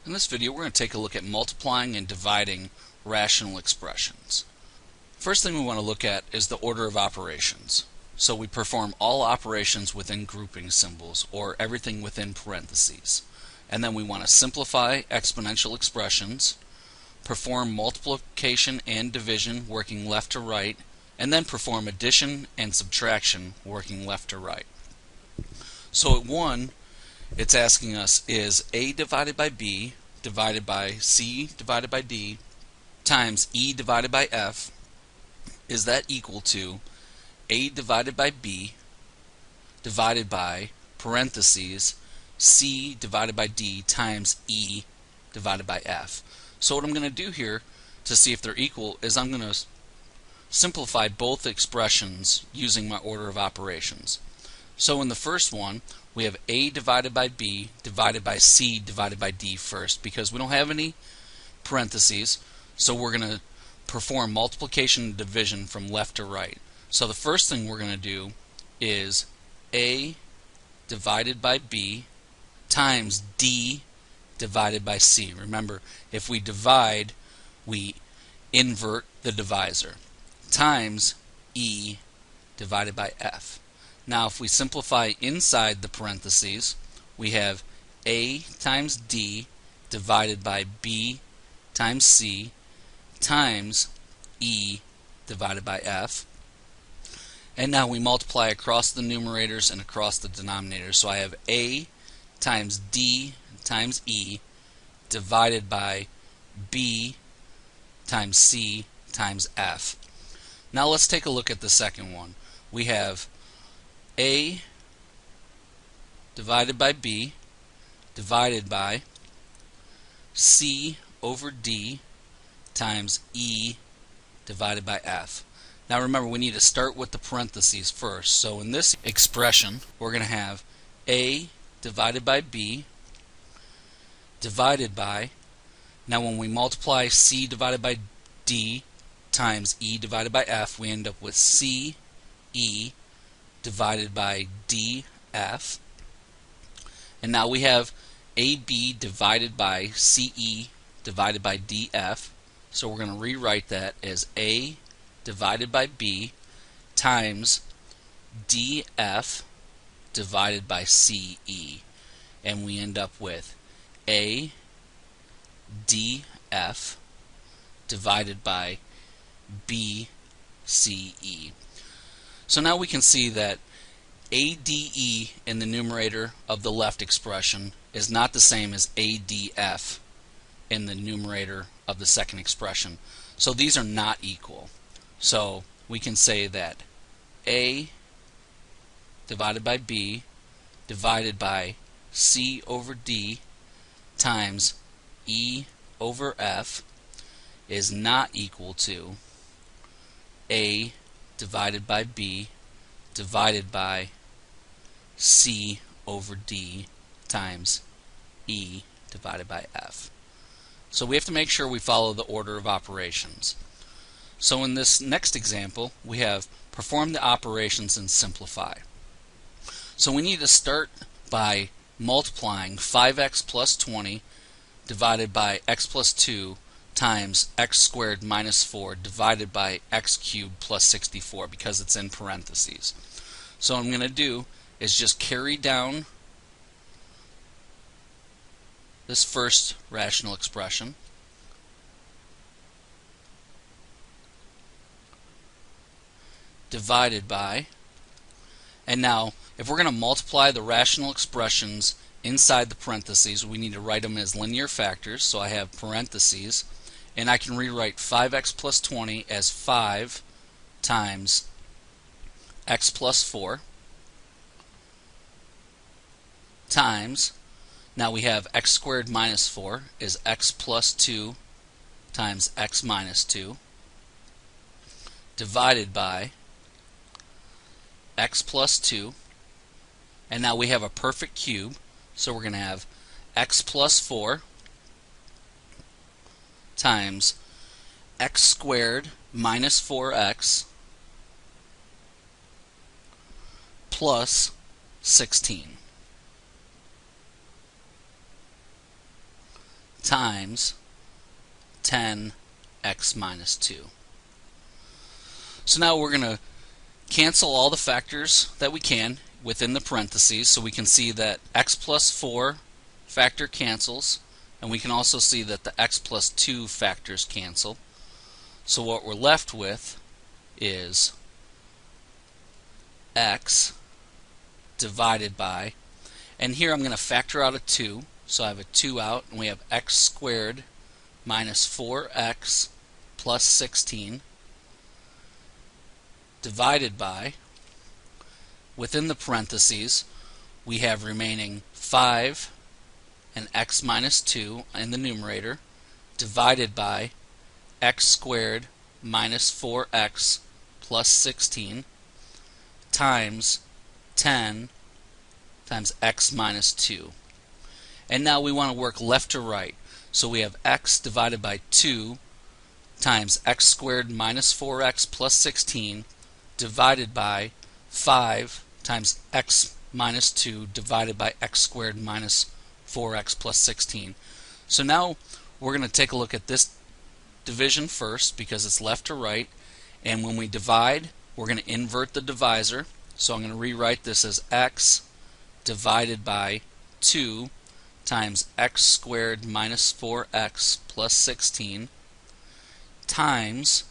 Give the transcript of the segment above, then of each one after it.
In this video, we're going to take a look at multiplying and dividing rational expressions. First thing we want to look at is the order of operations. So we perform all operations within grouping symbols, or everything within parentheses. And then we want to simplify exponential expressions, perform multiplication and division working left to right, and then perform addition and subtraction working left to right. So at 1, it's asking us, is A divided by B divided by C divided by D times E divided by F, is that equal to A divided by B divided by parentheses C divided by D times E divided by F? So what I'm going to do here to see if they're equal is I'm going to simplify both expressions using my order of operations. So in the first one, we have A divided by B divided by C divided by D first, because we don't have any parentheses, so we're going to perform multiplication and division from left to right. So the first thing we're going to do is A divided by B times D divided by C. Remember, if we divide, we invert the divisor, times E divided by F. Now if we simplify inside the parentheses, we have A times D divided by B times C times E divided by F. And now we multiply across the numerators and across the denominators. So I have A times D times E divided by B times C times F. Now let's take a look at the second one. We have A divided by B divided by C over D times E divided by F. Now remember, we need to start with the parentheses first. So in this expression, we're going to have A divided by B divided by, now when we multiply C divided by D times E divided by F, we end up with C E divided by DF. And now we have AB divided by CE divided by DF. So we're going to rewrite that as A divided by B times DF divided by CE. And we end up with A DF divided by BCE. So now we can see that ADE in the numerator of the left expression is not the same as ADF in the numerator of the second expression. So these are not equal. So we can say that A divided by B divided by C over D times E over F is not equal to A divided by B divided by C over D times E divided by F. So we have to make sure we follow the order of operations. So in this next example, we have perform the operations and simplify. So we need to start by multiplying 5x plus 20 divided by x plus 2 times x squared minus 4 divided by x cubed plus 64, because it's in parentheses. So what I'm going to do is just carry down this first rational expression, divided by, and now if we're going to multiply the rational expressions inside the parentheses, we need to write them as linear factors. So I have parentheses, and I can rewrite 5x plus 20 as 5 times x plus 4 times, now we have x squared minus 4 is x plus 2 times x minus 2 divided by x plus 2, and now we have a perfect cube, so we're going to have x plus 4 times x squared minus 4x plus 16 times 10x minus 2. So now we're going to cancel all the factors that we can within the parentheses, so we can see that x plus 4 factor cancels, and we can also see that the x plus 2 factors cancel. So what we're left with is x divided by, and here I'm going to factor out a 2, so I have a 2 out, and we have x squared minus 4x plus 16 divided by, within the parentheses, we have remaining 5 and x minus 2 in the numerator, divided by x squared minus 4x plus 16 times 10 times x minus 2. And now we want to work left to right. So we have x divided by 2 times x squared minus 4x plus 16 divided by 5 times x minus 2 divided by x squared minus 4x plus 16. So now we're going to take a look at this division first because it's left to right, and when we divide we're going to invert the divisor. So I'm going to rewrite this as x divided by 2 times x squared minus 4x plus 16 times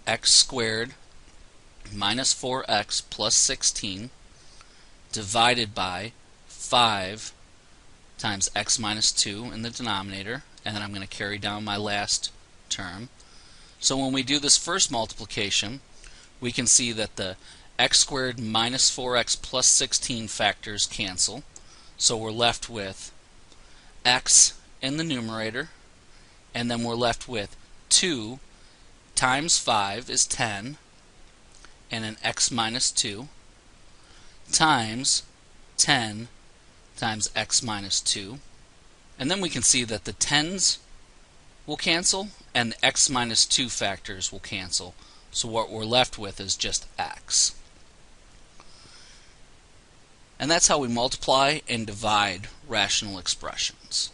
x squared minus 4x plus 16 divided by 5 times x minus 2 in the denominator, and then I'm going to carry down my last term. So when we do this first multiplication, we can see that the x squared minus 4x plus 16 factors cancel, so we're left with x in the numerator, and then we're left with 2 times 5 is 10, and an x minus 2 times 10 times x minus 2. And then we can see that the 10s will cancel and the x minus 2 factors will cancel. So what we're left with is just x. And that's how we multiply and divide rational expressions.